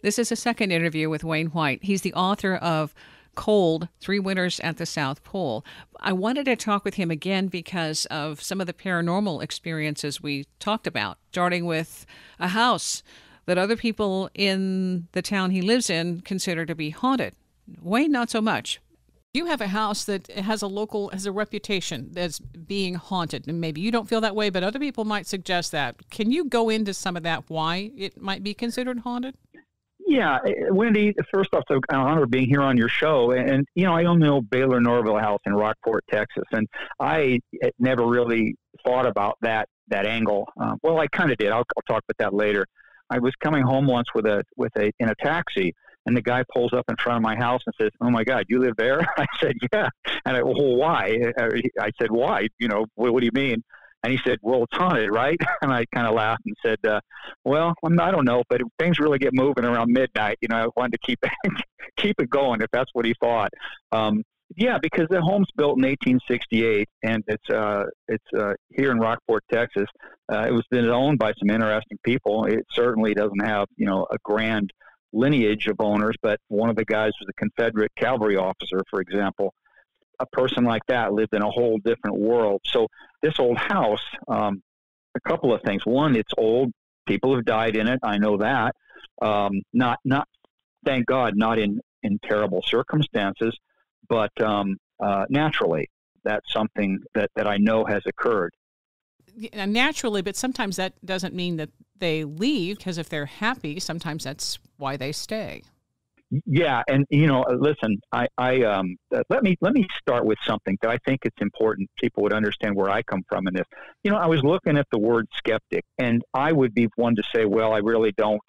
This is a second interview with Wayne White. He's the author of Cold, 3 Winters at the South Pole. I wanted to talk with him again because of some of the paranormal experiences we talked about, starting with a house that other people in the town he lives in consider to be haunted. Wayne, not so much. You have a house that has a reputation as being haunted, and maybe you don't feel that way, but other people might suggest that. Can you go into some of that, why it might be considered haunted? Yeah, Wendy, first off, it's an honor being here on your show. And I own the old Baylor-Norvell house in Rockport, Texas, and I never really thought about that angle. Well, I kind of did. I'll talk about that later. I was coming home once in a taxi, and the guy pulls up in front of my house and says, "Oh my God, you live there?" I said, "Yeah." And well, why? I said, "Why? What do you mean?" And he said, "Well, it's haunted, right?" And I kind of laughed and said, "Well, I don't know, but if things really get moving around midnight, I wanted to keep it going if that's what he thought." Yeah, because the home's built in 1868, and it's here in Rockport, Texas. It was been owned by some interesting people. It certainly doesn't have a grand lineage of owners, but one of the guys was a Confederate cavalry officer, for example. A person like that lived in a whole different world. So this old house, a couple of things. One, it's old. People have died in it. I know that. Not thank God, not in terrible circumstances, but naturally. That's something that I know has occurred. Yeah, naturally, but sometimes that doesn't mean that they leave, because if they're happy, sometimes that's why they stay. Yeah, and listen, I let me start with something that I think it's important people would understand where I come from in this. I was looking at the word skeptic, and I would be one to say, well, I really don't,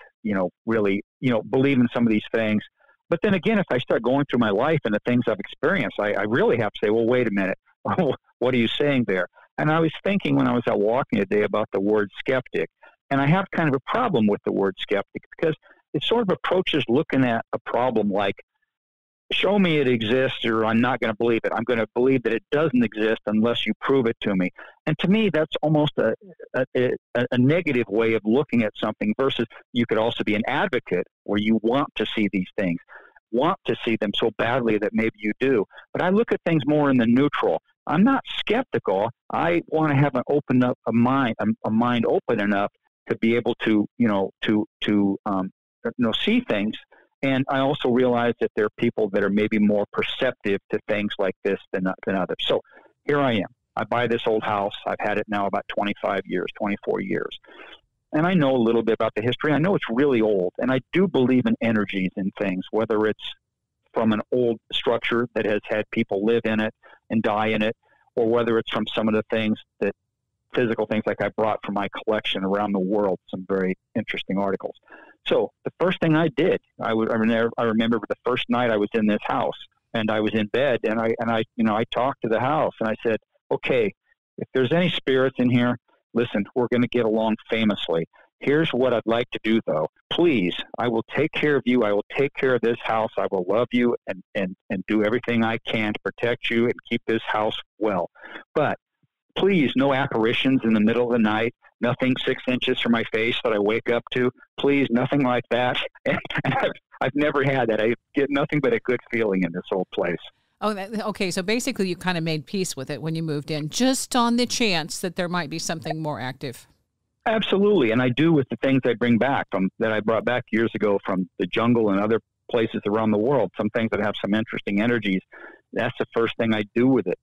really believe in some of these things. But then again, if I start going through my life and the things I've experienced, I really have to say, well, wait a minute, what are you saying there? And I was thinking when I was out walking today about the word skeptic, and I have kind of a problem with the word skeptic because it sort of approaches looking at a problem like, show me it exists or I'm not going to believe it. I'm going to believe that it doesn't exist unless you prove it to me. And to me, that's almost a negative way of looking at something versus you could also be an advocate where you want to see these things, want to see them so badly that maybe you do. But I look at things more in the neutral. I'm not skeptical. I want to have a mind open enough to be able to, see things. And I also realize that there are people that are maybe more perceptive to things like this than others. So here I am. I buy this old house. I've had it now about 24 years. And I know a little bit about the history. I know it's really old. And I do believe in energies and things, whether it's from an old structure that has had people live in it and die in it, or whether it's from some of the things physical things like I brought from my collection around the world, some very interesting articles. So the first thing I did, I remember the first night I was in this house and I was in bed and I talked to the house and I said, okay, if there's any spirits in here, listen, we're going to get along famously. Here's what I'd like to do though. Please, I will take care of you. I will take care of this house. I will love you and do everything I can to protect you and keep this house well. But please, no apparitions in the middle of the night, nothing 6 inches from my face that I wake up to. Please, nothing like that. And I've never had that. I get nothing but a good feeling in this old place. Oh, okay. So basically you kind of made peace with it when you moved in, just on the chance that there might be something more active. Absolutely. And I do with the things I bring back that I brought back years ago from the jungle and other places around the world, some things that have some interesting energies. That's the first thing I do with it.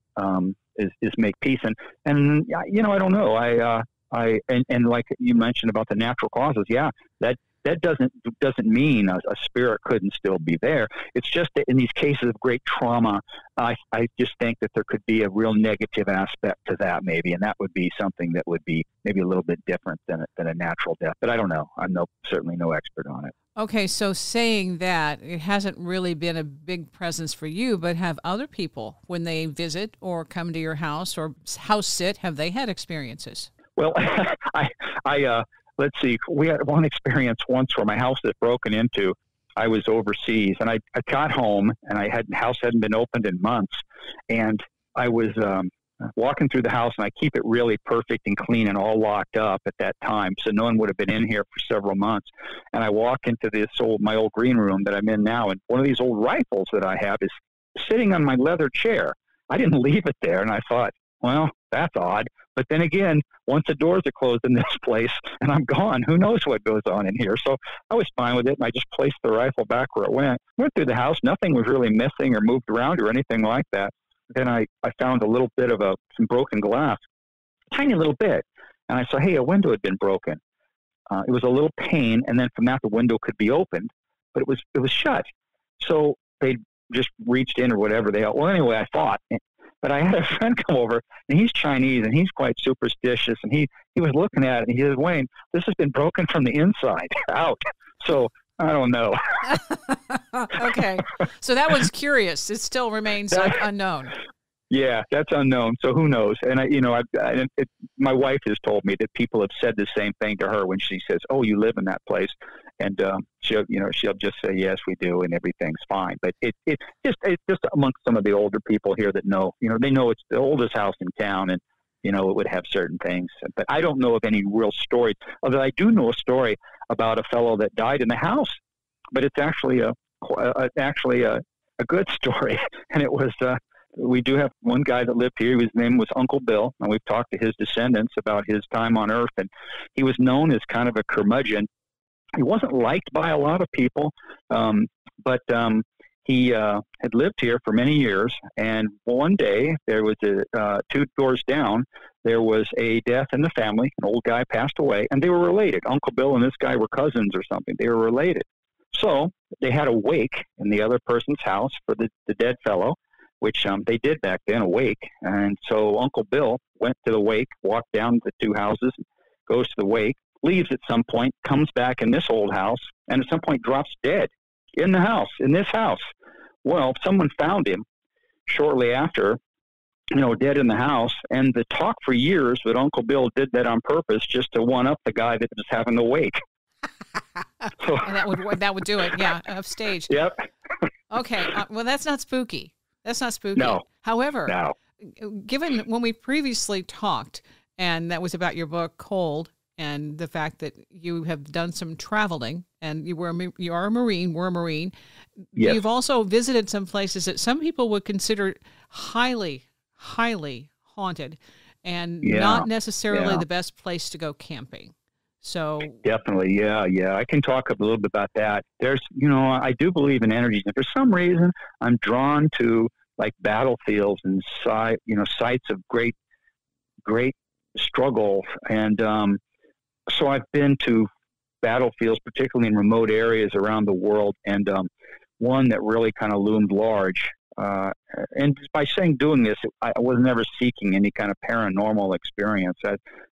Is make peace. And I don't know. I like you mentioned about the natural causes. Yeah, that doesn't mean a spirit couldn't still be there. It's just that in these cases of great trauma, I just think that there could be a real negative aspect to that maybe, and that would be something that would be maybe a little bit different than a natural death. But I don't know. I'm certainly no expert on it. Okay, so saying that, it hasn't really been a big presence for you, but have other people, when they visit or come to your house or house sit, have they had experiences? Well, let's see. We had one experience once where my house was broken into. I was overseas, and I got home, and house hadn't been opened in months, and I was walking through the house, and I keep it really perfect and clean and all locked up at that time, so no one would have been in here for several months. And I walk into my old green room that I'm in now, and one of these old rifles that I have is sitting on my leather chair. I didn't leave it there, and I thought, well, that's odd. But then again, once the doors are closed in this place and I'm gone, who knows what goes on in here? So I was fine with it, and I just placed the rifle back where it went. Went through the house. Nothing was really missing or moved around or anything like that. Then I found a little bit of some broken glass, tiny little bit. And I saw, hey, a window had been broken. It was a little pane, and then from that, the window could be opened, but it was shut. So they just reached in or whatever. Well, anyway, I thought. But I had a friend come over, and he's Chinese, and he's quite superstitious, and he was looking at it, and he said, Wayne, this has been broken from the inside out. So I don't know. Okay. So that one's curious. It still remains unknown. Yeah, that's unknown. So who knows? And my wife has told me that people have said the same thing to her when she says, "Oh, you live in that place," and she'll just say, "Yes, we do," and everything's fine. But it's just amongst some of the older people here that know, they know it's the oldest house in town, and it would have certain things. But I don't know of any real stories. Although I do know a story about a fellow that died in the house, but it's actually a good story, and it was. We do have one guy that lived here. His name was Uncle Bill, and we've talked to his descendants about his time on Earth, and he was known as kind of a curmudgeon. He wasn't liked by a lot of people, but he had lived here for many years, and one day there was two doors down, there was a death in the family. An old guy passed away, and they were related. Uncle Bill and this guy were cousins or something. They were related. So they had a wake in the other person's house for the dead fellow, which they did back then, a wake. And so Uncle Bill went to the wake, walked down the two houses, goes to the wake, leaves at some point, comes back in this old house, and at some point drops dead in this house. Well, someone found him shortly after, dead in the house. And the talk for years that Uncle Bill did that on purpose just to one-up the guy that was having the wake. So, and that would do it, yeah, upstage. Yep. Okay, well, that's not spooky. That's not spooky. No. However, given when we previously talked, and that was about your book, Cold, and the fact that you have done some traveling, and you are a Marine, we're a Marine. Yes. You've also visited some places that some people would consider highly, highly haunted, and not necessarily the best place to go camping. So definitely, yeah. I can talk a little bit about that. There's, I do believe in energies, and for some reason, I'm drawn to like battlefields and sites of great struggle, and so I've been to battlefields, particularly in remote areas around the world, and one that really kind of loomed large. And by doing this, I was never seeking any kind of paranormal experience.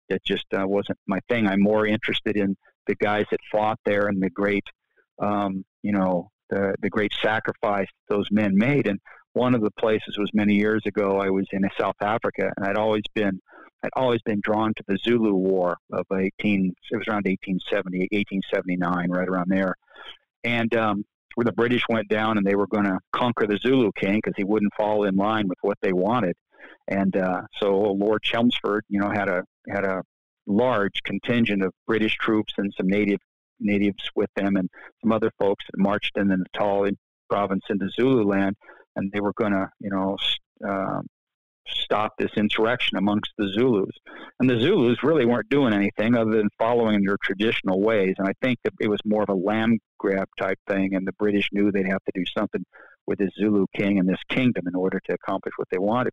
That just wasn't my thing. I'm more interested in the guys that fought there and the great, the great sacrifice those men made. And one of the places was many years ago. I was in South Africa, and I'd always been drawn to the Zulu War of it was around 1870, 1879, right around there. And where the British went down and they were going to conquer the Zulu king because he wouldn't fall in line with what they wanted. And so Lord Chelmsford, had a large contingent of British troops and some natives with them, and some other folks that marched in the Natal province into Zululand, and they were going to, stop this insurrection amongst the Zulus. And the Zulus really weren't doing anything other than following their traditional ways. And I think that it was more of a land grab type thing, and the British knew they'd have to do something with this Zulu king and this kingdom in order to accomplish what they wanted.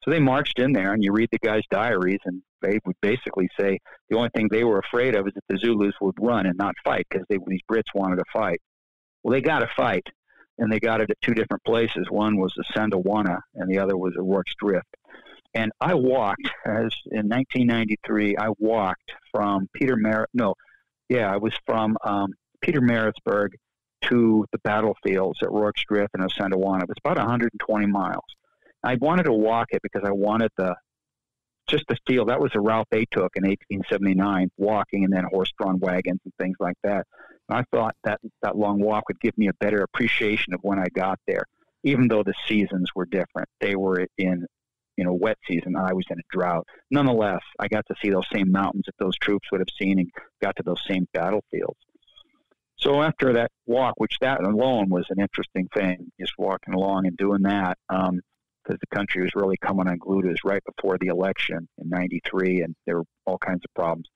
So they marched in there, and you read the guys' diaries, and they would basically say the only thing they were afraid of is that the Zulus would run and not fight because these Brits wanted to fight. Well, they got to fight, and they got it at two different places. One was the Sandawana, and the other was at Rorke's Drift. And I walked, in 1993, I walked from Pietermaritzburg to the battlefields at Rorke's Drift and Sandawana. It was about 120 miles. I wanted to walk it because I wanted just the feel. That was the route they took in 1879, walking and then horse-drawn wagons and things like that. And I thought that long walk would give me a better appreciation of when I got there, even though the seasons were different. They were in wet season. I was in a drought. Nonetheless, I got to see those same mountains that those troops would have seen, and got to those same battlefields. So after that walk, which that alone was an interesting thing, just walking along and doing that, because the country was really coming unglued. It was right before the election in '93, and there were all kinds of problems.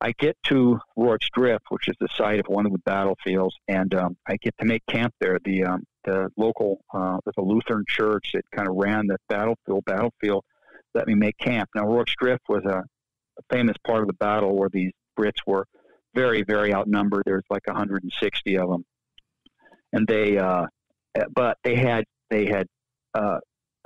I get to Rourke's Drift, which is the site of one of the battlefields, and I get to make camp there. The local, the Lutheran church that kind of ran the battlefield let me make camp. Now, Rourke's Drift was a famous part of the battle where these Brits were very, very outnumbered. There's like 160 of them, and but they had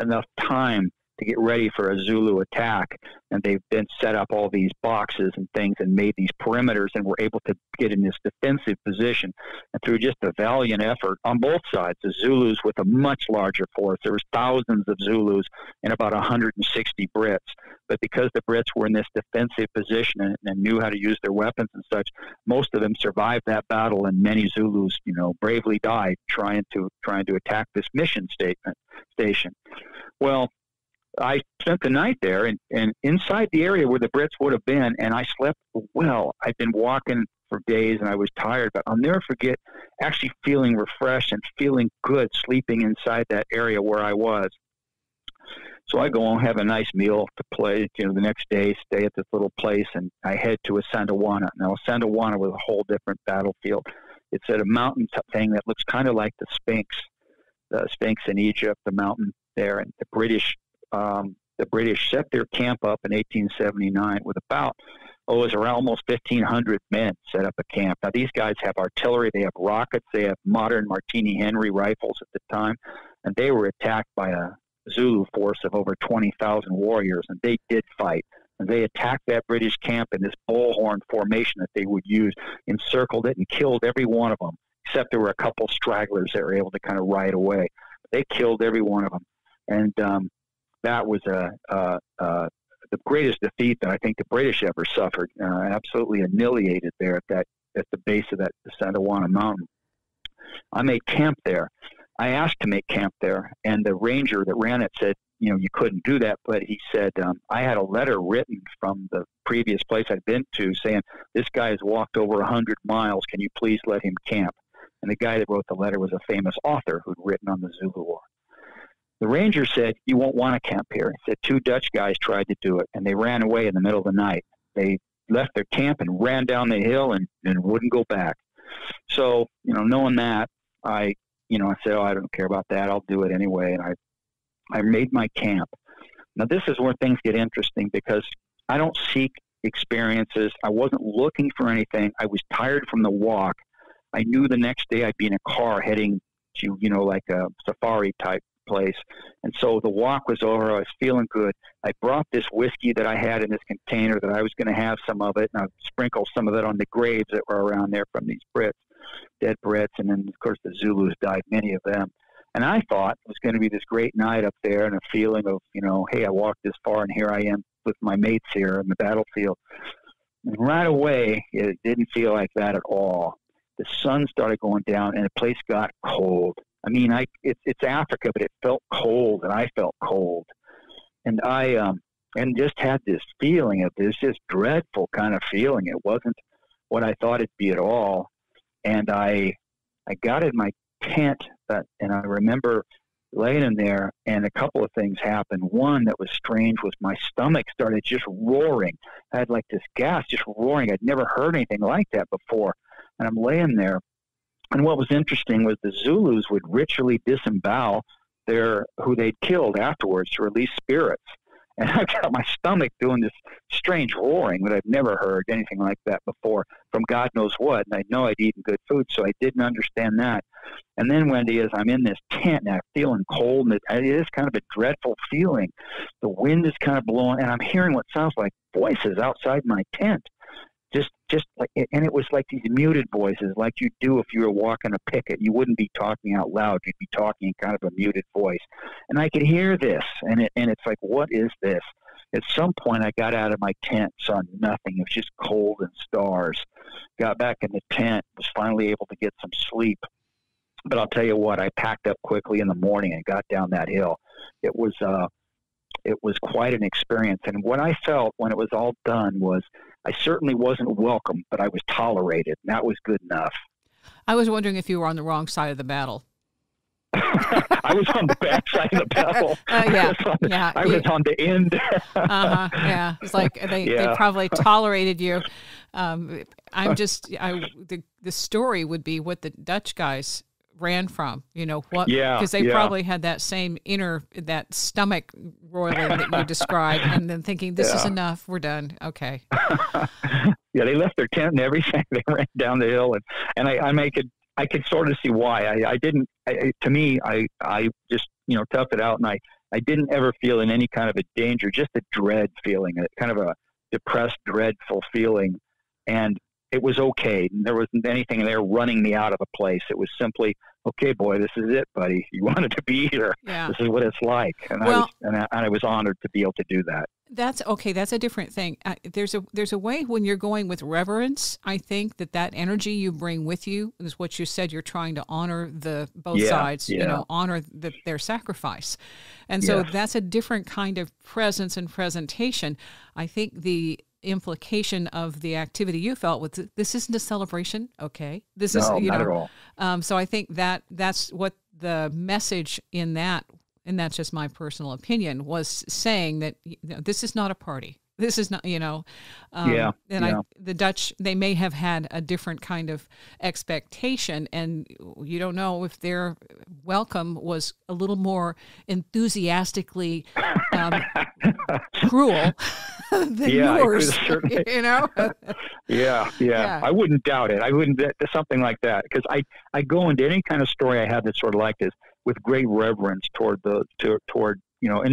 enough time to get ready for a Zulu attack, and they've been set up all these boxes and things and made these perimeters, and were able to get in this defensive position. And through just a valiant effort on both sides, the Zulus with a much larger force, there was thousands of Zulus and about 160 Brits. But because the Brits were in this defensive position and knew how to use their weapons and such, most of them survived that battle, and many Zulus, bravely died trying to attack this mission station. Well, I spent the night there, and inside the area where the Brits would have been, and I slept well. I'd been walking for days, and I was tired, but I'll never forget actually feeling refreshed and feeling good sleeping inside that area where I was. So I go and have a nice meal to play, the next day, stay at this little place, and I head to Asandawana. Now, Asandawana was a whole different battlefield. It's at a mountain thing that looks kind of like the Sphinx in Egypt, the mountain there, and the British set their camp up in 1879 with it was around almost 1,500 men set up a camp. Now, these guys have artillery, they have rockets, they have modern Martini Henry rifles at the time, and they were attacked by a Zulu force of over 20,000 warriors, and they did fight. And they attacked that British camp in this bullhorn formation that they would use, encircled it, and killed every one of them, except there were a couple stragglers that were able to kind of ride away. They killed every one of them. And that was the greatest defeat that I think the British ever suffered. Absolutely annihilated there at the base of that Sandawana Mountain. I made camp there. I asked to make camp there, and the ranger that ran it said, you couldn't do that. But he said, I had a letter written from the previous place I'd been to saying, this guy has walked over 100 miles. Can you please let him camp? And the guy that wrote the letter was a famous author who'd written on the Zulu War. The ranger said, you won't want to camp here. He said 2 Dutch guys tried to do it, and they ran away in the middle of the night. They left their camp and ran down the hill and wouldn't go back. So, knowing that, I said, I don't care about that. I'll do it anyway. And I made my camp. Now, this is where things get interesting, because I don't seek experiences. I wasn't looking for anything. I was tired from the walk. I knew the next day I'd be in a car heading to, like a safari type place. And so the walk was over. I was feeling good. I brought this whiskey that I had in this container that I was going to have some of it, and I'd sprinkle some of it on the graves that were around there from these Brits, dead Brits. And then, of course, the Zulus died, many of them. And I thought it was going to be this great night up there, and a feeling of, hey, I walked this far, and here I am with my mates here in the battlefield. And right away, it didn't feel like that at all. The sun started going down, and the place got cold. I mean, it's Africa, but it felt cold, and I felt cold. And I just had this feeling of this just dreadful kind of feeling. It wasn't what I thought it'd be at all. And I got in my tent, and I remember laying in there, and a couple of things happened. One that was strange was my stomach started just roaring. I had like this gas just roaring. I'd never heard anything like that before. And I'm laying there. And what was interesting was the Zulus would ritually disembowel who they'd killed afterwards to release spirits. And I got my stomach doing this strange roaring that I've never heard anything like that before from God knows what. And I know I'd eaten good food, so I didn't understand that. And then, Wendy, as I'm in this tent and I'm feeling cold, and it is kind of a dreadful feeling. The wind is kind of blowing, and I'm hearing what sounds like voices outside my tent. Just like, and it was like these muted voices, like you do if you were walking a picket. You wouldn't be talking out loud; you'd be talking in kind of a muted voice. And I could hear this, and it's like, what is this? At some point, I got out of my tent, saw nothing. It was just cold and stars. Got back in the tent, was finally able to get some sleep. But I'll tell you what, I packed up quickly in the morning and got down that hill. It was it was quite an experience. And what I felt when it was all done was I certainly wasn't welcome, but I was tolerated. And that was good enough. I was wondering if you were on the wrong side of the battle. I was on the back side of the battle. I was on the end. Yeah. It's like they probably tolerated you. The story would be what the Dutch guys ran from, because they probably had that same that stomach roiling that you described, and then thinking, this is enough, we're done. Okay. Yeah, they left their tent and everything. They ran down the hill, and I could sort of see why. I just, toughed it out, and I didn't ever feel in any kind of a danger, just a dread feeling, kind of a depressed, dreadful feeling. And it was okay. There wasn't anything there running me out of a place. It was simply, okay, boy, this is it, buddy. You wanted to be here. Yeah. This is what it's like. And I was honored to be able to do that. That's okay. That's a different thing. There's a way when you're going with reverence. I think that energy you bring with you is what you said. You're trying to honor both sides. Honor their sacrifice, and so that's a different kind of presence and presentation. I think the implication of the activity you felt was, this isn't a celebration. Okay, this is not at all. So I think that's what the message in that. And that's just my personal opinion, was saying that this is not a party. This is not, the Dutch, they may have had a different kind of expectation, and you don't know if their welcome was a little more enthusiastically cruel than yours. Yeah. I wouldn't doubt it. I wouldn't, something like that, because I go into any kind of story I have that's sort of like this with great reverence toward and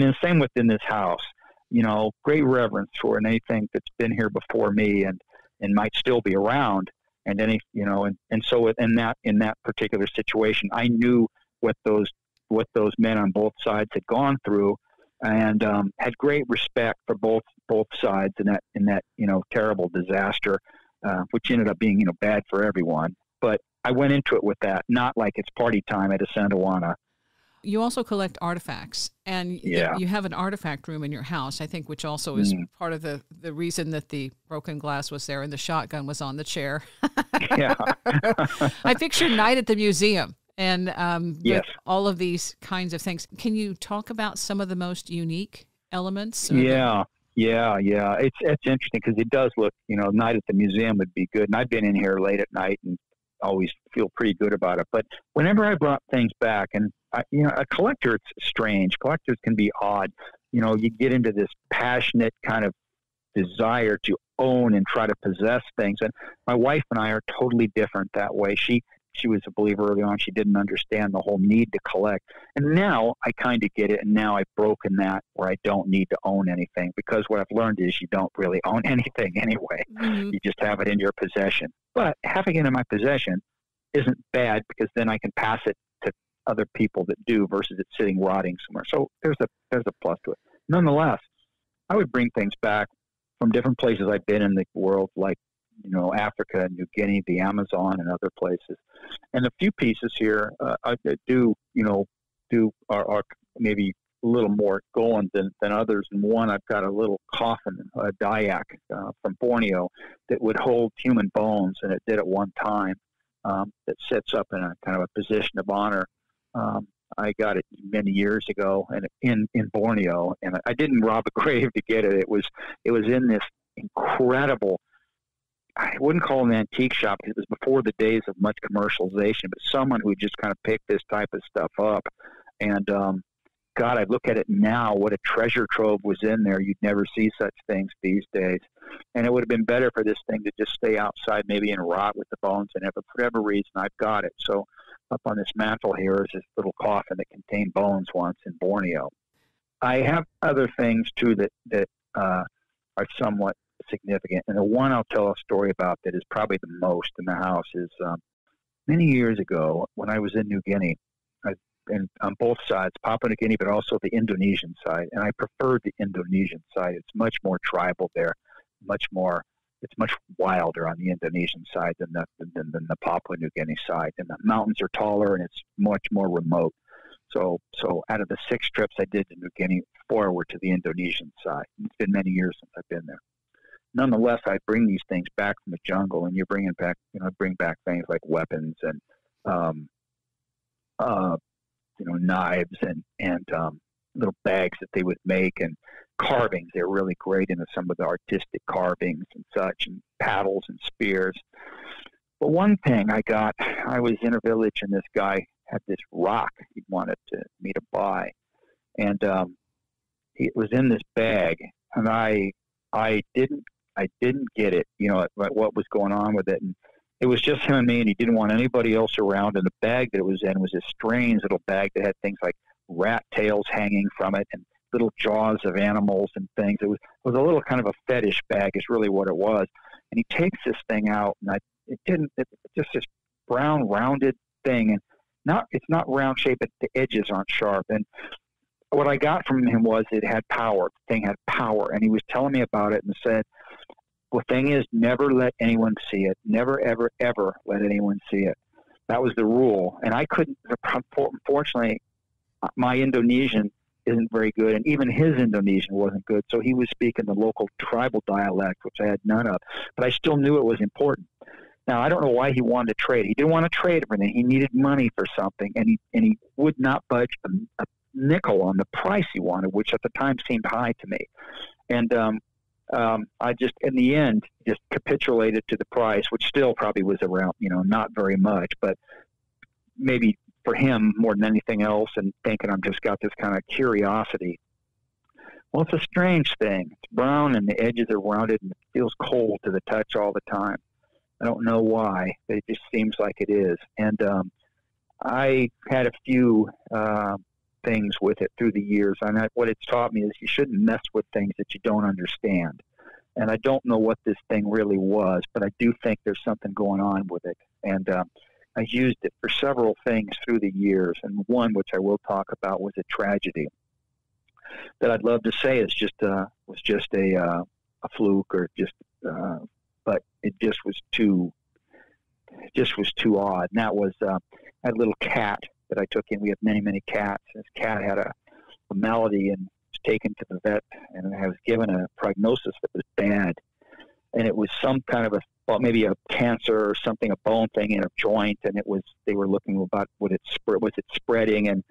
then same within this house. Great reverence for anything that's been here before me and might still be around. And so in that particular situation, I knew what those men on both sides had gone through, and had great respect for both sides in that terrible disaster, which ended up being bad for everyone. But I went into it with that, not like it's party time at a Santawana. You also collect artifacts, and you have an artifact room in your house, I think, which also is part of the reason that the broken glass was there and the shotgun was on the chair. I picture Night at the Museum and with all of these kinds of things. Can you talk about some of the most unique elements? Yeah. It's interesting because it does look, Night at the Museum would be good. And I've been in here late at night and always feel pretty good about it. But whenever I brought things back, and a collector, it's strange. Collectors can be odd. You get into this passionate kind of desire to own and try to possess things. And my wife and I are totally different that way. She was a believer early on. She didn't understand the whole need to collect. And now I kind of get it. And now I've broken that where I don't need to own anything, because what I've learned is you don't really own anything anyway. Mm-hmm. You just have it in your possession. But having it in my possession isn't bad, because then I can pass it to other people that do versus it sitting rotting somewhere. So there's a plus to it. Nonetheless, I would bring things back from different places I've been in the world, like Africa, New Guinea, the Amazon, and other places. And a few pieces here are maybe a little more going than others. And one, I've got a little coffin, a Dayak from Borneo, that would hold human bones, and it did at one time. That sits up in a kind of a position of honor. I got it many years ago, and in Borneo, and I didn't rob a grave to get it. It was in this incredible, I wouldn't call it an antique shop, because it was before the days of much commercialization, but someone who just kind of picked this type of stuff up. And God, I look at it now, what a treasure trove was in there. You'd never see such things these days. And it would have been better for this thing to just stay outside, maybe and rot with the bones. And for whatever reason, I've got it. So up on this mantle here is this little coffin that contained bones once in Borneo. I have other things, too, that are somewhat significant. And the one I'll tell a story about that is probably the most in the house is many years ago when I was in New Guinea, and on both sides, Papua New Guinea, but also the Indonesian side. And I preferred the Indonesian side. It's much more tribal there, it's much wilder on the Indonesian side than the Papua New Guinea side. And the mountains are taller, and it's much more remote. So out of the 6 trips I did to New Guinea, 4 were to the Indonesian side. It's been many years since I've been there. Nonetheless, I bring these things back from the jungle, and you're bringing back, bring back things like weapons and, knives and little bags that they would make, and carvings. They're really great into some of the artistic carvings and such, and paddles and spears. But one thing I was in a village, and this guy had this rock he wanted me to buy, and it was in this bag, and I didn't get it, what was going on with it, and it was just him and me, and he didn't want anybody else around. And the bag that it was in was this strange little bag that had things like rat tails hanging from it and little jaws of animals and things. It was a little kind of a fetish bag is really what it was. And he takes this thing out, and it's just this brown rounded thing, and it's not round shaped, but the edges aren't sharp. And what I got from him was it had power. The thing had power, and he was telling me about it and said, the thing is, never let anyone see it. Never, ever, ever let anyone see it. That was the rule. And I couldn't, unfortunately, my Indonesian isn't very good, and even his Indonesian wasn't good. So he was speaking the local tribal dialect, which I had none of. But I still knew it was important. Now, I don't know why he wanted to trade. He didn't want to trade everything. He needed money for something, and he would not budge a nickel on the price he wanted, which at the time seemed high to me. And I just, in the end, just capitulated to the price, which still probably was around, not very much, but maybe for him more than anything else, and thinking I've just got this kind of curiosity. Well, it's a strange thing. It's brown, and the edges are rounded, and it feels cold to the touch all the time. I don't know why, but it just seems like it is. And I had a few things with it through the years. And what it's taught me is you shouldn't mess with things that you don't understand. And I don't know what this thing really was, but I do think there's something going on with it. And I used it for several things through the years. And one, which I will talk about, was a tragedy that I'd love to say is was just a fluke, or but it just was too odd. And that was I had a little cat that I took in. We have many, many cats. This cat had a malady and was taken to the vet, and I was given a prognosis that was bad. And it was some kind of maybe a cancer or something, a bone thing in a joint. And they were looking about was it spreading, and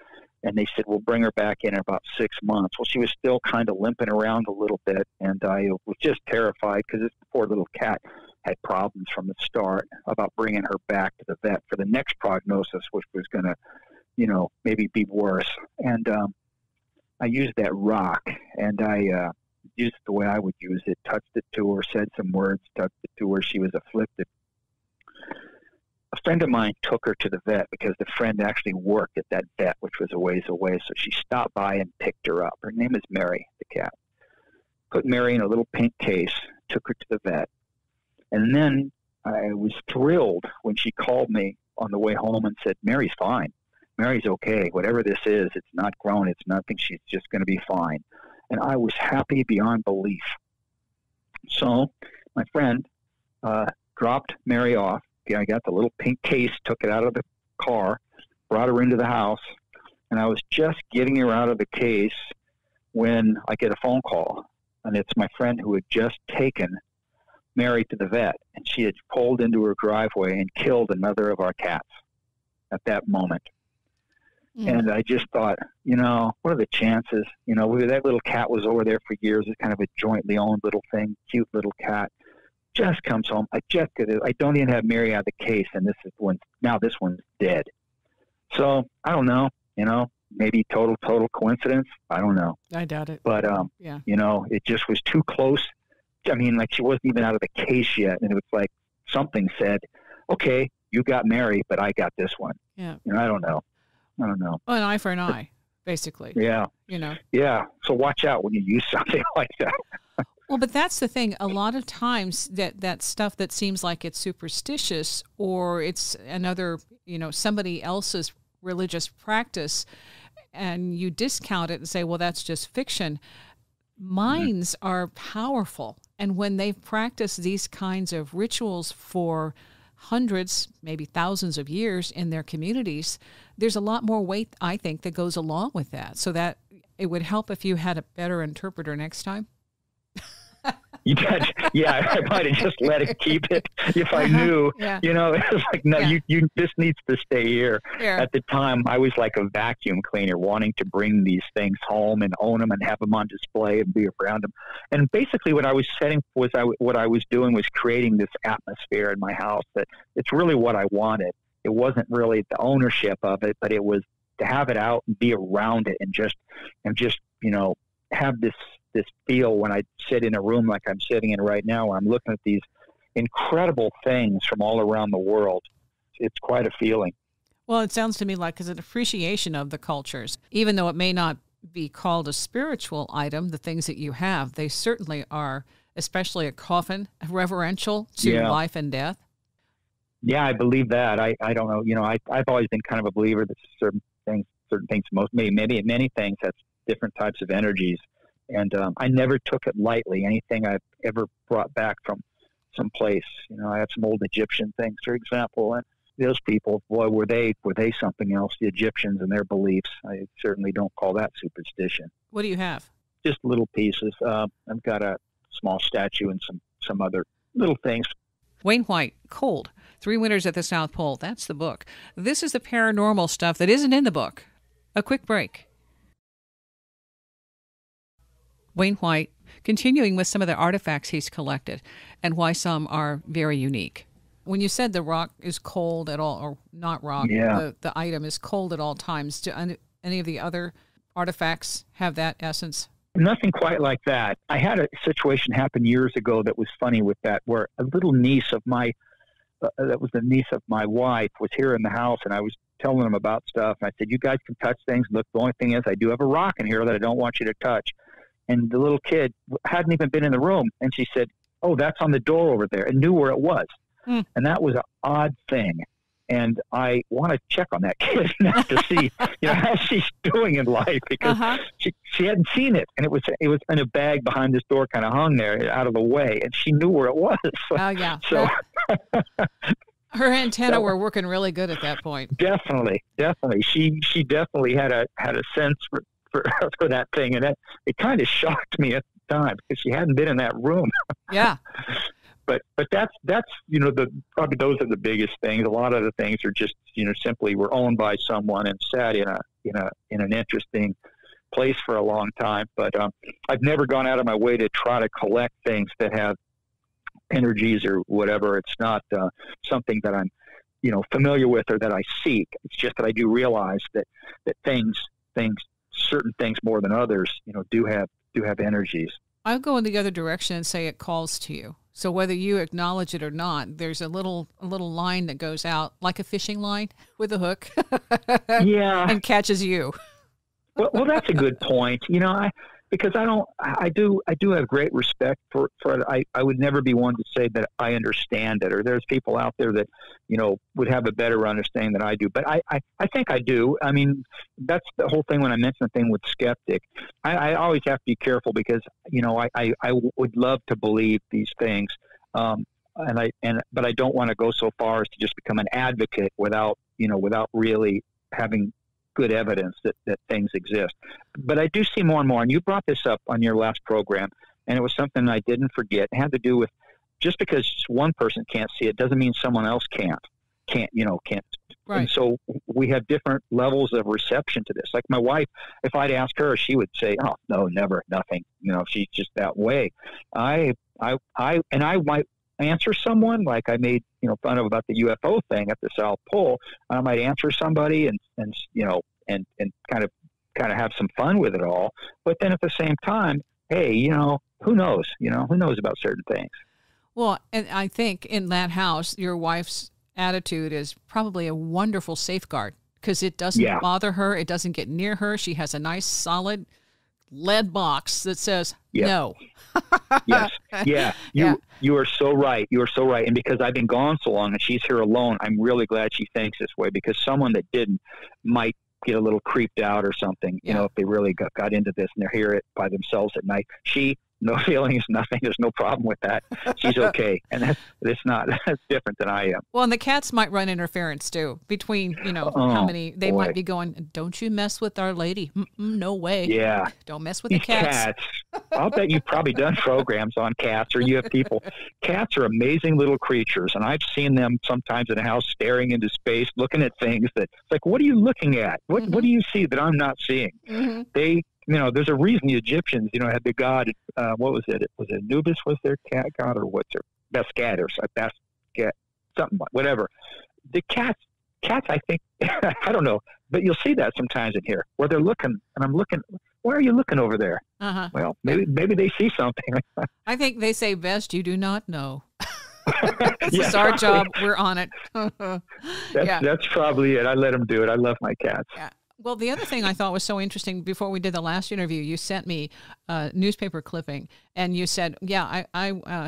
they said, we'll bring her back in about 6 months. Well, she was still kind of limping around a little bit, and I was just terrified because this poor little cat had problems from the start about bringing her back to the vet for the next prognosis, which was going to, maybe be worse. And I used that rock, and I used it the way I would use it, touched it to her, said some words, touched it to her. She was afflicted. A friend of mine took her to the vet because the friend actually worked at that vet, which was a ways away. So she stopped by and picked her up. Her name is Mary, the cat. Put Mary in a little pink case, took her to the vet. And then I was thrilled when she called me on the way home and said, Mary's fine. Mary's okay. Whatever this is, it's not grown. It's nothing. She's just going to be fine. And I was happy beyond belief. So my friend dropped Mary off. I got the little pink case, took it out of the car, brought her into the house, and I was just getting her out of the case when I get a phone call. And it's my friend who had just taken Mary to the vet, and she had pulled into her driveway and killed another of our cats at that moment. And I just thought, what are the chances? That little cat was over there for years. It's kind of a jointly owned little thing, cute little cat. Just comes home. I don't even have Mary out of the case, and this one's dead. So I don't know. Maybe total coincidence. I don't know. I doubt it. But yeah. It just was too close. I mean, like, she wasn't even out of the case yet, and it was like something said, "Okay, you got Mary, but I got this one." Yeah. I don't know. Well, an eye for an eye, basically. Yeah. Yeah. So watch out when you use something like that. Well, but that's the thing. A lot of times that stuff that seems like it's superstitious, or it's another, somebody else's religious practice, and you discount it and say, well, that's just fiction. Minds are powerful. And when they've practiced these kinds of rituals for hundreds, maybe thousands of years in their communities, there's a lot more weight, I think, that goes along with that. So that it would help if you had a better interpreter next time. Yeah, I might have just let it keep it if I knew. Yeah. It's like, no, you this needs to stay here. Yeah. At the time, I was like a vacuum cleaner, wanting to bring these things home and own them and have them on display and be around them. And basically, what I was doing was creating this atmosphere in my house that it's really what I wanted. It wasn't really the ownership of it, but it was to have it out and be around it and just have this feel when I sit in a room like I'm sitting in right now. I'm looking at these incredible things from all around the world. It's quite a feeling. Well, it sounds to me like it's an appreciation of the cultures. Even though it may not be called a spiritual item, the things that you have, they certainly are, especially a coffin, reverential to life and death. Yeah, I believe that. I don't know. I've always been kind of a believer that certain things, maybe many things have different types of energies. And I never took it lightly, anything I've ever brought back from some place. I have some old Egyptian things, for example, and those people, boy, were they something else, the Egyptians and their beliefs. I certainly don't call that superstition. What do you have? Just little pieces. I've got a small statue and some other little things. Wayne White, Cold, 3 Winters at the South Pole. That's the book. This is the paranormal stuff that isn't in the book. A quick break. Wayne White, continuing with some of the artifacts he's collected and why some are very unique. When you said the rock is cold at all, or not rock, the item is cold at all times, do any of the other artifacts have that essence? Nothing quite like that. I had a situation happen years ago that was funny with that, where a little niece of my, that was the niece of my wife, was here in the house, and I was telling them about stuff. And I said, you guys can touch things. Look, the only thing is I do have a rock in here that I don't want you to touch. And the little kid hadn't even been in the room. And she said, oh, that's on the door over there, and knew where it was. And that was an odd thing. And I want to check on that kid now to see, how she's doing in life, because she hadn't seen it. And it was in a bag behind this door, kind of hung there out of the way. And she knew where it was. Oh, yeah. So her antenna were working really good at that point. Definitely. She definitely had a sense for that thing, and it kind of shocked me at the time because she hadn't been in that room. Yeah. But that's probably those are the biggest things. A lot of the things are just simply were owned by someone and sat in an interesting place for a long time. But I've never gone out of my way to try to collect things that have energies or whatever. It's not something that I'm familiar with or that I seek. It's just that I do realize that certain things more than others, do have energies. I'll go in the other direction and say it calls to you. So whether you acknowledge it or not, there's a little line that goes out like a fishing line with a hook. Yeah. And catches you. Well, that's a good point. Because I do have great respect for it. I would never be one to say that I understand it, or there's people out there that, would have a better understanding than I do. But I think I do. I mean, that's the whole thing when I mention the thing with skeptic. I always have to be careful because, I would love to believe these things. But I don't want to go so far as to just become an advocate without really having good evidence that things exist. But I do see more and more, and you brought this up on your last program, and it was something I didn't forget. It had to do with just because one person can't see it doesn't mean someone else can't. Right. And so we have different levels of reception to this. Like my wife, if I'd ask her, she would say, "Oh, no, never, nothing." She's just that way. I might answer someone like I made fun of about the UFO thing at the South Pole. I might answer somebody and kind of have some fun with it all. But then at the same time, hey, who knows? Who knows about certain things? Well, and I think in that house, your wife's attitude is probably a wonderful safeguard because it doesn't bother her. It doesn't get near her. She has a nice solid lead box that says no. Yes. Yeah. You are so right. You are so right. And because I've been gone so long and she's here alone, I'm really glad she thinks this way, because someone that didn't might get a little creeped out or something, if they really got into this and they hear it by themselves at night. She no feelings, nothing. There's no problem with that. She's okay, and that's different than I am. Well, and the cats might run interference too between how many they might be going. Don't you mess with Our Lady? No way. Yeah, don't mess with these the cats. I'll bet you've probably done programs on cats, or you have people. Cats are amazing little creatures, and I've seen them sometimes in a house staring into space, looking at things that it's like, what are you looking at? What do you see that I'm not seeing? They, there's a reason the Egyptians, had the god. What was it? Was it Anubis? Was their cat god, or what's their Basquiat or Basquiat, something, whatever. The cats, I think, I don't know, but you'll see that sometimes in here where they're looking, and I'm looking. Why are you looking over there? Well, maybe they see something. I think they say best you do not know. This is our job. We're on it. That's probably it. I let them do it. I love my cats. Yeah. Well, the other thing I thought was so interesting, before we did the last interview, you sent me a newspaper clipping, and you said, I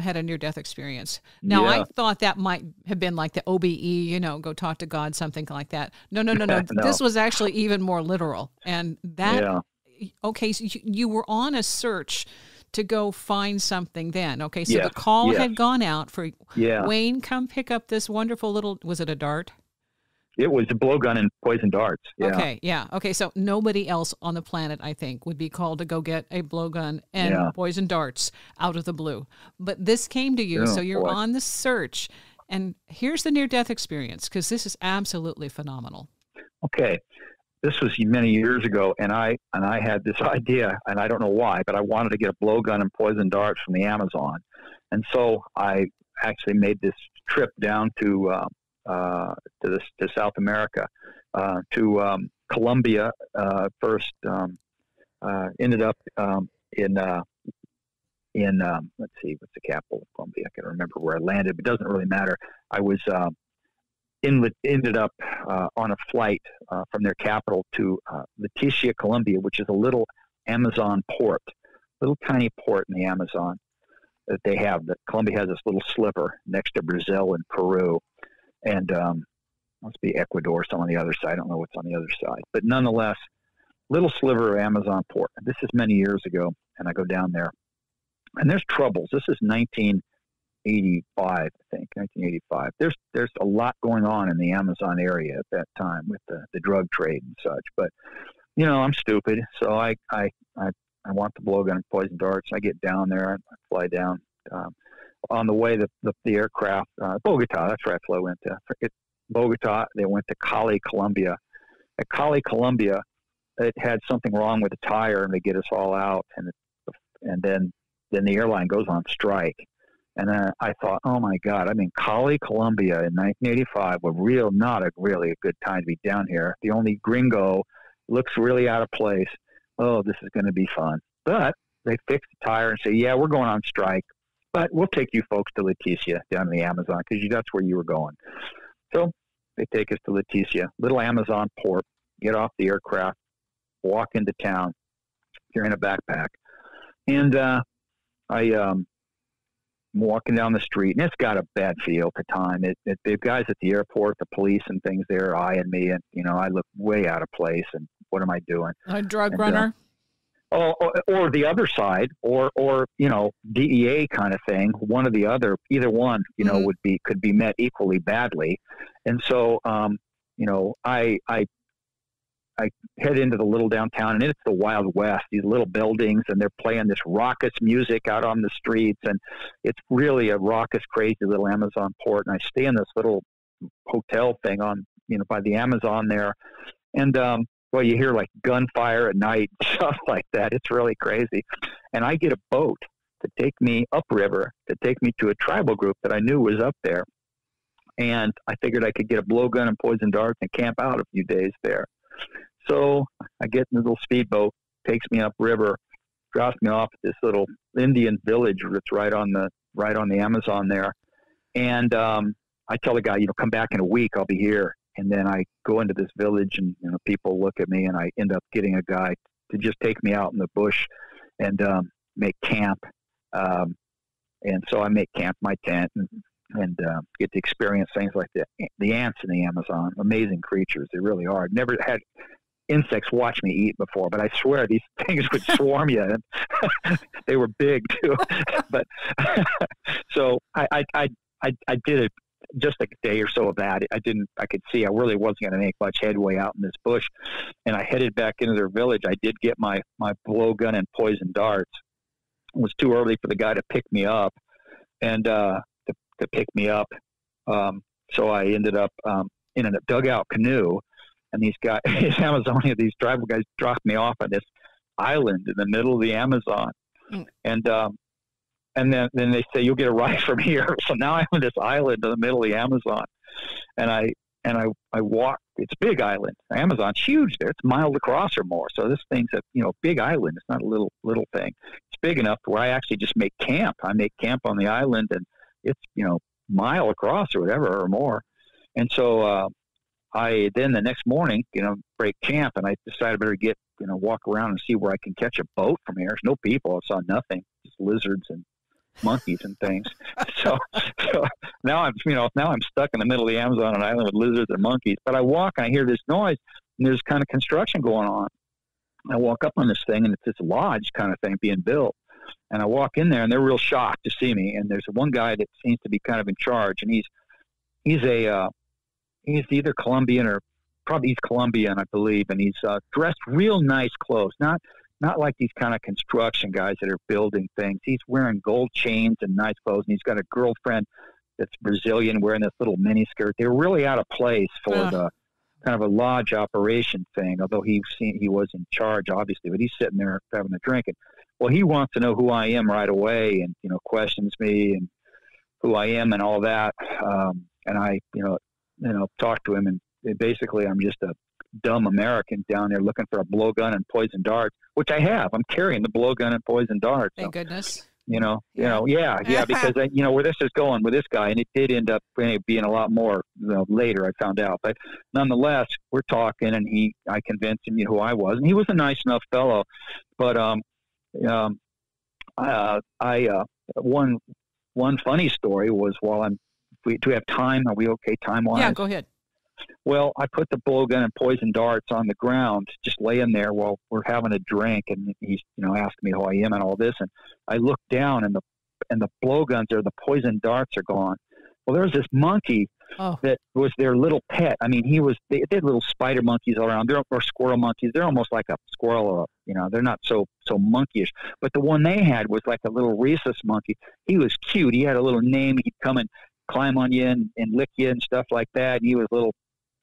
had a near-death experience. Now, I thought that might have been like the OBE, go talk to God, something like that. No. No. This was actually even more literal. And that, okay, so you were on a search to go find something then. Okay, so the call had gone out for Wayne, come pick up this wonderful little, was it a dart? It was a blowgun and poison darts. Yeah. Okay, so nobody else on the planet, I think, would be called to go get a blowgun and poison darts out of the blue. But this came to you, so you're on the search. And here's the near-death experience, because this is absolutely phenomenal. Okay. This was many years ago, and I had this idea, and I don't know why, but I wanted to get a blowgun and poison darts from the Amazon. And so I actually made this trip down to South America, to Colombia first. Ended up in let's see, what's the capital of Colombia? I can't remember where I landed, but it doesn't really matter. I was ended up on a flight from their capital to Leticia, Colombia, which is a little Amazon port, little tiny port in the Amazon that they have. That Colombia has this little sliver next to Brazil and Peru. And must be Ecuador, some on the other side. I don't know what's on the other side. But nonetheless, little sliver of Amazon port. This is many years ago, and I go down there. And there's troubles. This is 1985, I think, 1985. There's a lot going on in the Amazon area at that time with the drug trade and such. But, I'm stupid. So I want the blowgun and poison darts. I get down there. I fly down. On the way, the aircraft, Bogota, that's where I flew into. Bogota, they went to Cali, Colombia. At Cali, Colombia, it had something wrong with the tire, and they get us all out. And then the airline goes on strike. And then I thought, oh, my God, I'm in Cali, Colombia in 1985, not a really good time to be down here. The only gringo looks really out of place. Oh, this is going to be fun. But they fix the tire and say, yeah, we're going on strike. But we'll take you folks to Leticia down in the Amazon, because that's where you were going. So they take us to Leticia, little Amazon port, get off the aircraft, walk into town, carrying a backpack. And I'm walking down the street, and it's got a bad feel at the time. The guys at the airport, the police and things there are eyeing me, and, I look way out of place, and what am I doing? A drug runner? Or the other side, or DEA kind of thing. One or the other, either one, could be met equally badly. And so, I head into the little downtown, and it's the Wild West. These little buildings, and they're playing this raucous music out on the streets, and it's really a raucous, crazy little Amazon port. And I stay in this little hotel thing on, by the Amazon there, and well, you hear like gunfire at night, stuff like that. It's really crazy. And I get a boat to take me upriver, to take me to a tribal group that I knew was up there. And I figured I could get a blowgun and poison darts and camp out a few days there. So I get in the little speedboat, takes me upriver, drops me off at this little Indian village that's right on the Amazon there. And I tell the guy, come back in a week, I'll be here. And then I go into this village, and people look at me, and I end up getting a guy to just take me out in the bush and make camp. And so I make camp my tent and get to experience things like the ants in the Amazon. Amazing creatures, they really are. I've never had insects watch me eat before, but I swear these things would swarm you. And they were big too. But so I did it just a day or so of that. I could see I really wasn't going to make much headway out in this bush. And I headed back into their village. I did get my blowgun and poison darts. It was too early for the guy to pick me up and to pick me up. So I ended up in a dugout canoe. And these guys, these tribal guys dropped me off on this island in the middle of the Amazon. And then they say, you'll get a ride from here. So now I'm on this island in the middle of the Amazon. And I walk, it's a big island. The Amazon's huge there. It's miles across or more. So this thing's a, big island. It's not a little thing. It's big enough where I actually just make camp. I make camp on the island, and it's, mile across or whatever or more. And so, I then the next morning, break camp, and I decided I better get, walk around and see where I can catch a boat from here. There's no people. I saw nothing, just lizards and monkeys and things. So now I'm stuck in the middle of the Amazon on an island with lizards and monkeys. But I walk and I hear this noise, and there's kind of construction going on. I walk up on this thing, and it's this lodge kind of thing being built. And I walk in there, and they're real shocked to see me. And there's one guy that seems to be kind of in charge, and he's either Colombian or probably he's Colombian, I believe, and he's dressed real nice clothes, not like these kind of construction guys that are building things. He's wearing gold chains and nice clothes, and he's got a girlfriend that's Brazilian wearing this little mini skirt. They're really out of place for the kind of a lodge operation thing, although he was in charge, obviously, but he's sitting there having a drink. And, well, he wants to know who I am right away and, questions me and who I am and all that. And I, talk to him, and basically I'm just a dumb American down there looking for a blowgun and poison darts, which I have. I'm carrying the blowgun and poison darts. Thank goodness. Because where this is going with this guy, and it did end up being a lot more later, I found out. But nonetheless, we're talking, and I convinced him who I was, and he was a nice enough fellow. But one funny story was do we have time? Are we okay time-wise? Yeah, go ahead. Well, I put the blowgun and poison darts on the ground, just laying there while we're having a drink, and he's, asking me who I am and all this. And I look down, and the blowguns the poison darts are gone. Well, there's this monkey that was their little pet. I mean, they had little spider monkeys all around. Or squirrel monkeys. They're almost like a squirrel, they're not so monkeyish. But the one they had was like a little rhesus monkey. He was cute. He had a little name. He'd come and climb on you and lick you and stuff like that. And he was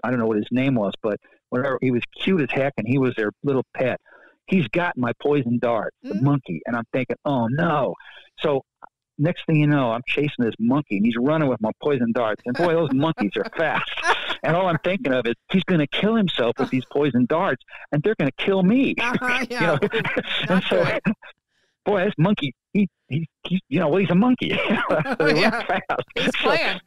I don't know what his name was, but whatever, he was cute as heck, and he was their little pet. He's got my poison darts, the monkey, and I'm thinking, oh no. So next thing you know, I'm chasing this monkey, and he's running with my poison darts, and boy, those monkeys are fast. And all I'm thinking of is he's going to kill himself with these poison darts, and they're going to kill me. Yeah. And so, boy, this monkey, he's a monkey. Fast. He's playing.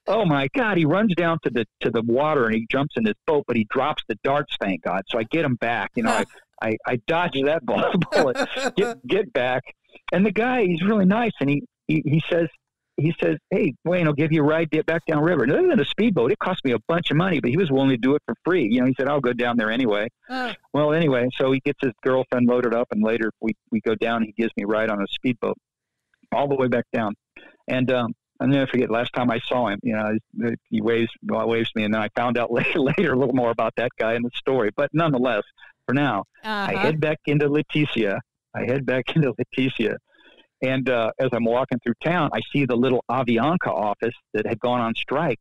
Oh my God! He runs down to the water, and he jumps in his boat, but he drops the darts. Thank God! So I get him back. I dodge that bullet, get back, and the guy, he's really nice, and he says, hey, Wayne, I'll give you a ride back down river. And other than a speedboat, it cost me a bunch of money, but he was willing to do it for free. He said, I'll go down there anyway. Well, anyway, so he gets his girlfriend loaded up, and later we go down, and he gives me a ride on a speedboat all the way back down. And I'll never forget, last time I saw him, he waves me, and then I found out later a little more about that guy in the story. But nonetheless, for now, I head back into Leticia. And as I'm walking through town, I see the little Avianca office that had gone on strike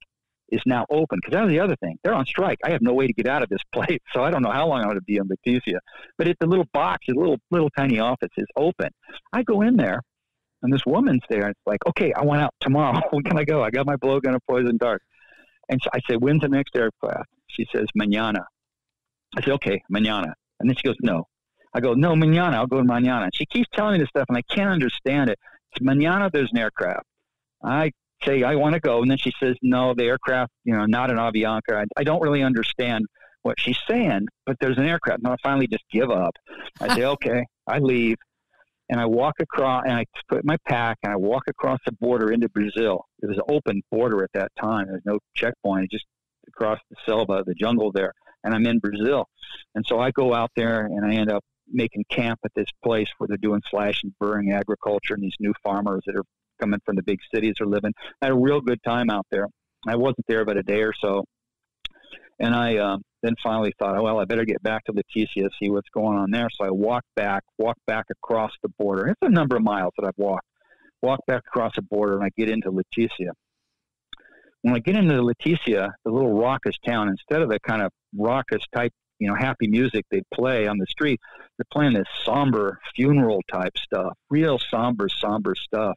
is now open. Because that was the other thing. They're on strike. I have no way to get out of this place. So I don't know how long I'm going to be in Leticia. But the little box, the little tiny office is open. I go in there, and this woman's there. And it's like, okay, I want out tomorrow. When can I go? I got my blowgun and poison dart. And so I say, when's the next aircraft? She says, mañana. I say, okay, mañana. And then she goes, no. I go, no, mañana. I'll go to mañana. And she keeps telling me this stuff, and I can't understand it. It's mañana, there's an aircraft. I say, I want to go. And then she says, no, the aircraft, not an Avianca. I don't really understand what she's saying, but there's an aircraft. And I finally just give up. I say, okay. I leave, and I walk across, and I put my pack, and I walk across the border into Brazil. It was an open border at that time. There's no checkpoint. Just across the selva, the jungle there. and I'm in Brazil. And so I go out there and I end up making camp at this place where they're doing slash and burning agriculture, and these new farmers that are coming from the big cities are living. I had a real good time out there. I wasn't there but a day or so. And I then finally thought, oh, well, I better get back to Leticia, see what's going on there. So I walked back across the border. It's a number of miles that I've walked back across the border, and I get into Leticia. When I get into Leticia, the little raucous town, instead of the kind of raucous type, happy music they play on the street, they're playing this somber funeral type stuff, real somber stuff.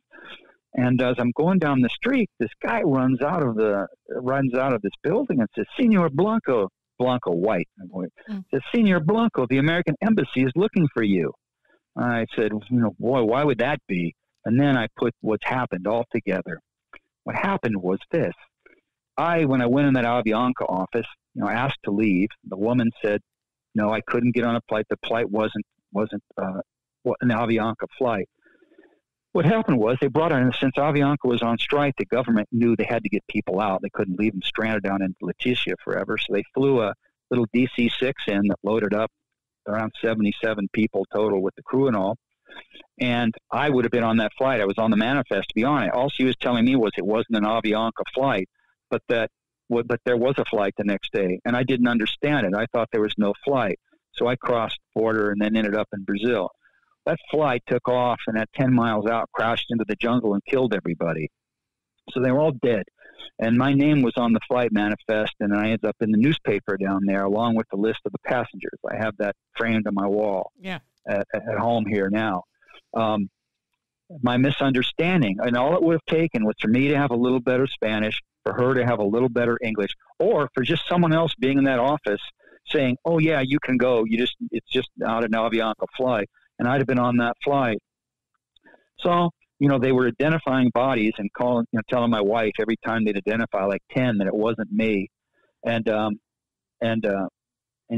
And as I'm going down the street, this guy runs out of this building and says, "Senor Blanco White." Says, "Senor Blanco, the American Embassy is looking for you." I said, boy, why would that be? And then I put what's happened all together. What happened was this. When I went in that Avianca office, asked to leave. The woman said, no, I couldn't get on a flight. The flight wasn't an Avianca flight. What happened was they brought in, since Avianca was on strike, the government knew they had to get people out. They couldn't leave them stranded down in Leticia forever. So they flew a little DC-6 in that loaded up around 77 people total with the crew and all. And I would have been on that flight. I was on the manifest to be on it. All she was telling me was it wasn't an Avianca flight, but there was a flight the next day. And I didn't understand it. I thought there was no flight. So I crossed the border and then ended up in Brazil. That flight took off and at 10 miles out crashed into the jungle and killed everybody. So they were all dead. And my name was on the flight manifest, and I ended up in the newspaper down there along with the list of the passengers. I have that framed on my wall at home here now. My misunderstanding, and all it would have taken was for me to have a little better Spanish, for her to have a little better English, or for just someone else being in that office saying, "Oh yeah, you can go. It's just not an Avianca flight." And I'd have been on that flight. So, they were identifying bodies and calling, telling my wife every time they'd identify like 10 that it wasn't me. And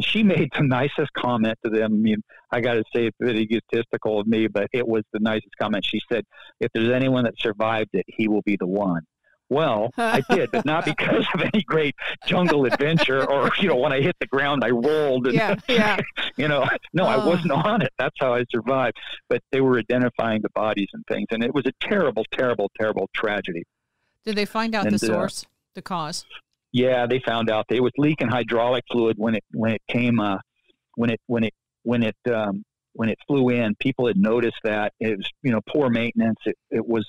she made the nicest comment to them. I mean, I got to say it's pretty egotistical of me, but it was the nicest comment. She said, "If there's anyone that survived it, he will be the one." Well, I did, but not because of any great jungle adventure or, when I hit the ground, I rolled. And, I wasn't on it. That's how I survived. But they were identifying the bodies and things. And it was a terrible, terrible, terrible tragedy. Did they find out the source, the cause? Yeah, they found out. It was leaking hydraulic fluid when it flew in. People had noticed that. It was, poor maintenance. It was,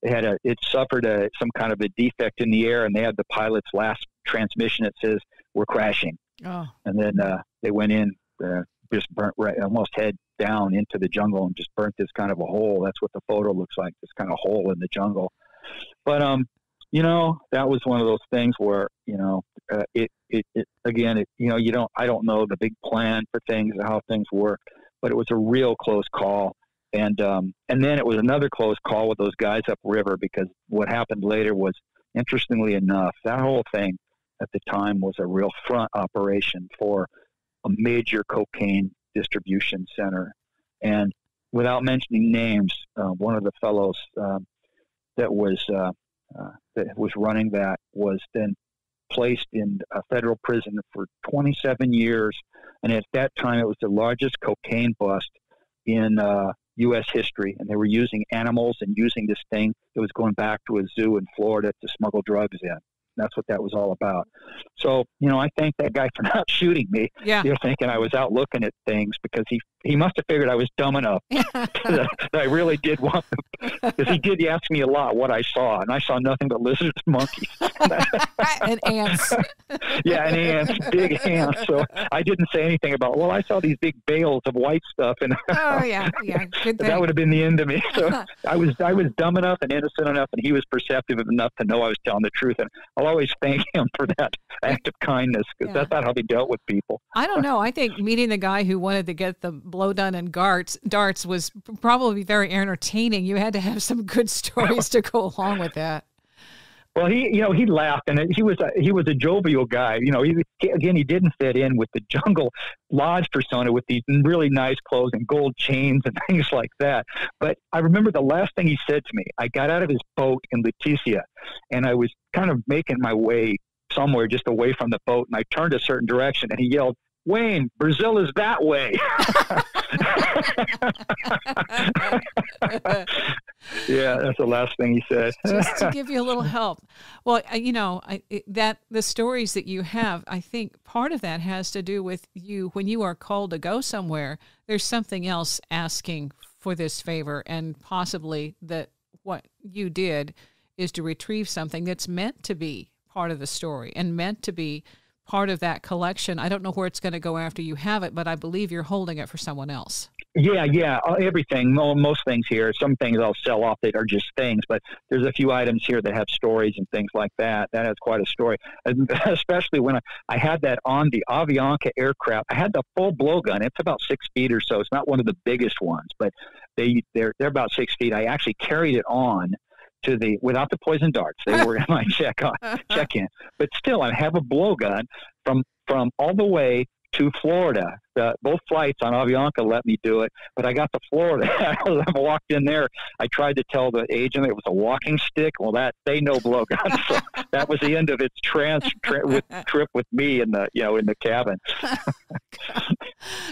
it suffered some kind of a defect in the air, and they had the pilot's last transmission that says we're crashing. Oh. And then they went in, just burnt almost head down into the jungle and just burnt this kind of a hole. That's what the photo looks like, this kind of hole in the jungle. But that was one of those things where I don't know the big plan for things or how things work, but it was a real close call. And then it was another close call with those guys upriver, because what happened later was, interestingly enough, that whole thing at the time was a real front operation for a major cocaine distribution center. And without mentioning names, one of the fellows that was running that was then placed in a federal prison for 27 years. And at that time, it was the largest cocaine bust in U.S. history, and they were using animals and using this thing that was going back to a zoo in Florida to smuggle drugs in. That's what that was all about. So, I thank that guy for not shooting me. Yeah. You're thinking I was out looking at things, because he must have figured I was dumb enough that I really did want them. Because he ask me a lot what I saw, and I saw nothing but lizards and monkeys. And ants. Yeah, and ants, big ants. So I didn't say anything about, well, I saw these big bales of white stuff. And oh, yeah, good thing. That would have been the end of me. So I was dumb enough and innocent enough, and he was perceptive enough to know I was telling the truth. And I'll always thank him for that act of kindness, because that's not how he dealt with people. I don't know. I think meeting the guy who wanted to get the blow done in darts was probably very entertaining. You had to have some good stories to go along with that. Well, he laughed, and he was a jovial guy. He didn't fit in with the jungle lodge persona with these really nice clothes and gold chains and things like that. But I remember the last thing he said to me. I got out of his boat in Leticia, and I was kind of making my way somewhere just away from the boat, and I turned a certain direction, and he yelled, "Wayne, Brazil is that way." Yeah, that's the last thing he said. Just to give you a little help. Well, the stories that you have, I think part of that has to do with you when you are called to go somewhere. There's something else asking for this favor, and possibly that what you did is to retrieve something that's meant to be part of the story and meant to be part of that collection. I don't know where it's going to go after you have it, but I believe you're holding it for someone else. Yeah, everything, most things here. Some things I'll sell off that are just things, but there's a few items here that have stories and things like that. That has quite a story, and especially when I had that on the Avianca aircraft. I had the full blowgun. It's about 6 feet or so. It's not one of the biggest ones, but they're about 6 feet. I actually carried it on without the poison darts. They were in my check-in. But still, I have a blowgun from all the way to Florida. Both flights on Avianca let me do it, but I got to Florida. I walked in there. I tried to tell the agent it was a walking stick. Well, they know blowgun, so that was the end of its trip with me in the cabin.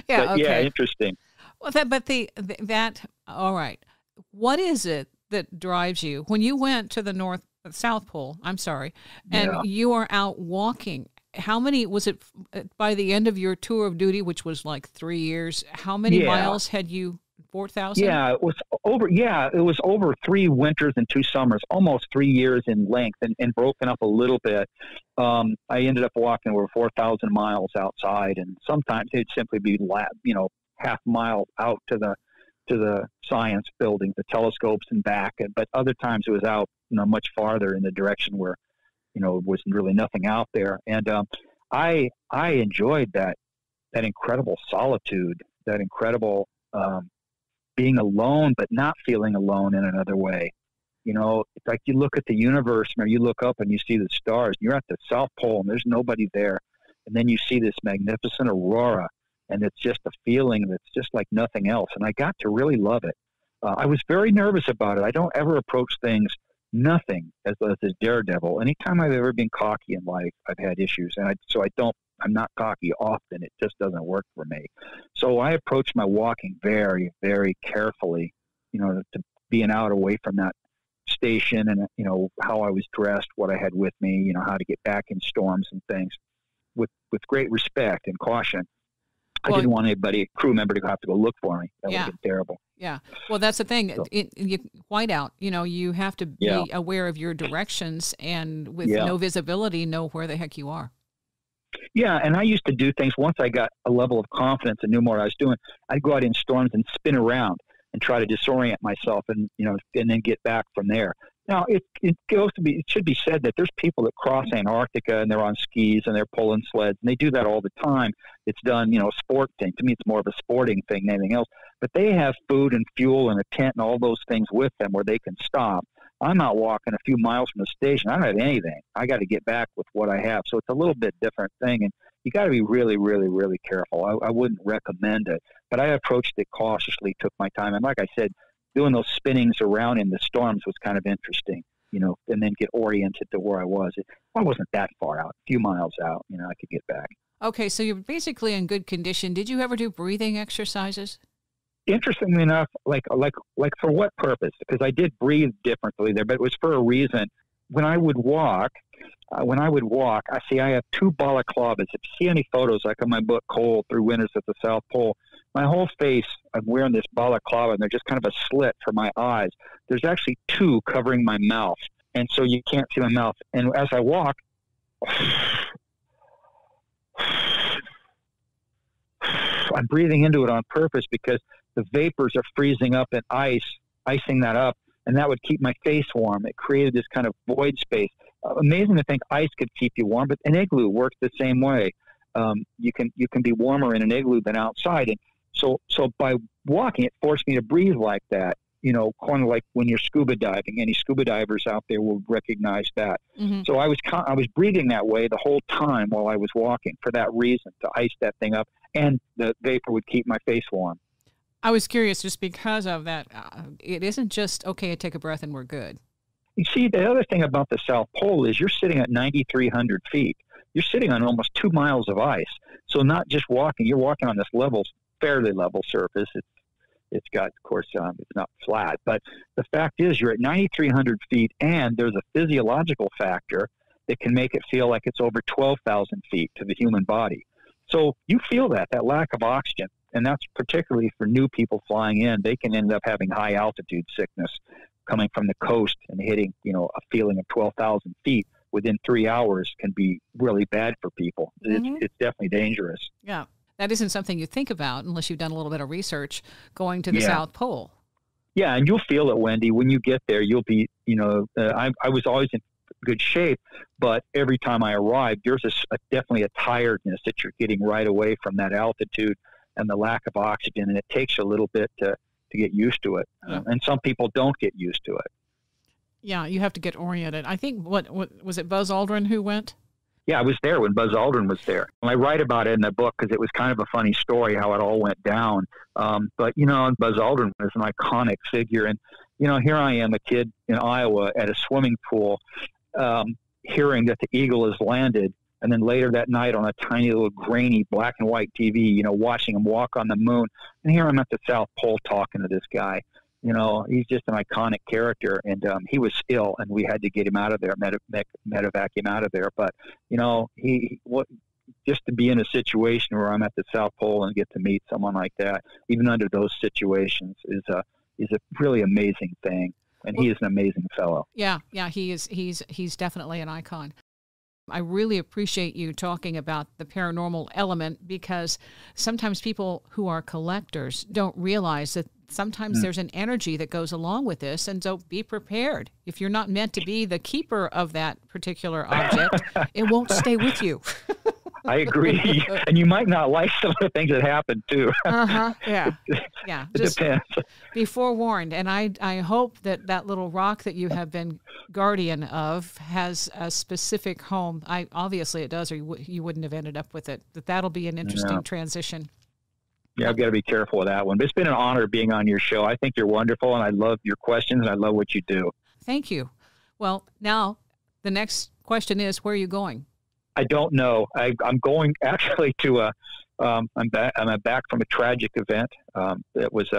Yeah, okay. Yeah, interesting. Well, all right. What is it that drives you when you went to the South Pole? I'm sorry, and you are out walking. How many was it by the end of your tour of duty, which was like 3 years? How many miles had you? 4,000? Yeah, it was over. Yeah, it was over 3 winters and 2 summers, almost 3 years in length, and broken up a little bit. I ended up walking over 4,000 miles outside, and sometimes it'd simply be half mile out to the science building, the telescopes and back. But other times it was out much farther in the direction where was really nothing out there. And I enjoyed that incredible solitude, that incredible being alone, but not feeling alone in another way. It's like you look at the universe, or you look up and you see the stars. You're at the South Pole and there's nobody there. And then you see this magnificent aurora, and it's just a feeling that's just like nothing else. And I got to really love it. I was very nervous about it. I don't ever approach things nothing as a daredevil. Anytime I've ever been cocky in life, I've had issues, and I'm not cocky often. It just doesn't work for me. So I approach my walking very, very carefully, to being out away from that station, and how I was dressed, what I had with me, how to get back in storms and things, with great respect and caution. I didn't want crew member to have to go look for me. That would have been terrible. Yeah. Well, that's the thing. Whiteout, you have to be aware of your directions, and with no visibility, know where the heck you are. Yeah. And I used to do things once I got a level of confidence and knew more what I was doing. I'd go out in storms and spin around and try to disorient myself and then get back from there. Now, it should be said that there's people that cross Antarctica and they're on skis and they're pulling sleds, and they do that all the time. It's done, a sport thing. To me, it's more of a sporting thing than anything else. But they have food and fuel and a tent and all those things with them where they can stop. I'm out walking a few miles from the station. I don't have anything. I got to get back with what I have. So it's a little bit different thing, and you got to be really, really, really careful. I wouldn't recommend it, but I approached it cautiously, took my time, and like I said, doing those spinnings around in the storms was kind of interesting, and then get oriented to where I was. I wasn't that far out, a few miles out, I could get back. Okay, so you're basically in good condition. Did you ever do breathing exercises? Interestingly enough, like for what purpose? Because I did breathe differently there, but it was for a reason. When I would walk, I have 2 balaclavas. If you see any photos, like in my book, Cold Through Winters at the South Pole, my whole face, I'm wearing this balaclava, and they're just kind of a slit for my eyes. There's actually 2 covering my mouth, and so you can't see my mouth. And as I walk, I'm breathing into it on purpose because the vapors are freezing up and icing that up, and that would keep my face warm. It created this kind of void space. Amazing to think ice could keep you warm, but an igloo works the same way. You can be warmer in an igloo than outside, and so by walking, it forced me to breathe like that. Kind of like when you're scuba diving. Any scuba divers out there will recognize that. Mm-hmm. So I was breathing that way the whole time while I was walking for that reason, to ice that thing up, and the vapor would keep my face warm. I was curious just because of that. It isn't just, okay, I take a breath and we're good. You see, the other thing about the South Pole is you're sitting at 9,300 feet. You're sitting on almost 2 miles of ice. So not just walking, you're walking on this fairly level surface. It's got, of course, it's not flat. But the fact is you're at 9,300 feet, and there's a physiological factor that can make it feel like it's over 12,000 feet to the human body. So you feel that lack of oxygen. And that's particularly for new people flying in. They can end up having high altitude sickness coming from the coast and hitting, a feeling of 12,000 feet within 3 hours can be really bad for people. Mm-hmm. It's definitely dangerous. Yeah. That isn't something you think about unless you've done a little bit of research going to the South Pole. Yeah, and you'll feel it, Wendy. When you get there, you'll be, I was always in good shape, but every time I arrived, there's definitely a tiredness that you're getting right away from that altitude and the lack of oxygen, and it takes a little bit to get used to it. Yeah. And some people don't get used to it. Yeah, you have to get oriented. I think, what was it, Buzz Aldrin who went? Yeah, I was there when Buzz Aldrin was there. I write about it in the book because it was kind of a funny story how it all went down. But, Buzz Aldrin was an iconic figure. And, here I am, a kid in Iowa at a swimming pool, hearing that the Eagle has landed. And then later that night on a tiny little grainy black and white TV, watching him walk on the moon. And here I'm at the South Pole talking to this guy. He's just an iconic character, and he was ill, and we had to get him out of there, medevac him out of there. But just to be in a situation where I'm at the South Pole and get to meet someone like that, even under those situations, is a really amazing thing. And he is an amazing fellow. Yeah, he is. He's definitely an icon. I really appreciate you talking about the paranormal element, because sometimes people who are collectors don't realize that sometimes there's an energy that goes along with this, and so be prepared. If you're not meant to be the keeper of that particular object, it won't stay with you. I agree. And you might not like some of the things that happen, too. Yeah. It depends. Be forewarned. And I hope that little rock that you have been guardian of has a specific home. Obviously it does, or you wouldn't have ended up with it. That'll be an interesting transition. Yeah, I've got to be careful with that one. But it's been an honor being on your show. I think you're wonderful, and I love your questions, and I love what you do. Thank you. Well, now the next question is, where are you going? I don't know. I'm going actually to I'm back from a tragic event. It was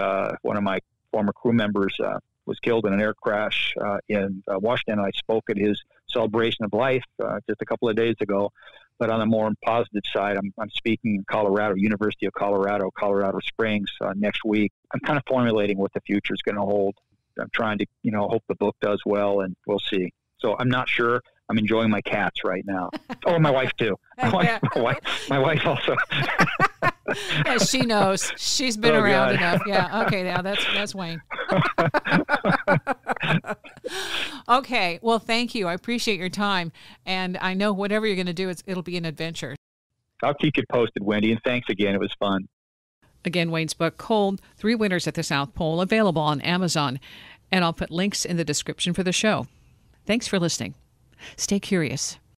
one of my former crew members was killed in an air crash in Washington. I spoke at his celebration of life just a couple of days ago. But on the more positive side, I'm speaking in Colorado, University of Colorado, Colorado Springs next week. I'm kind of formulating what the future is going to hold. I'm trying to, hope the book does well, and we'll see. So I'm not sure. I'm enjoying my cats right now. Oh, my wife too. My wife also. Yeah, she knows. She's been around enough. Yeah. Okay. Now that's Wayne. Okay. Well, thank you. I appreciate your time, and I know whatever you're going to do, it'll be an adventure. I'll keep you posted, Wendy. And thanks again. It was fun. Again, Wayne's book, Cold: 3 Winters at the South Pole, available on Amazon, and I'll put links in the description for the show. Thanks for listening. Stay curious.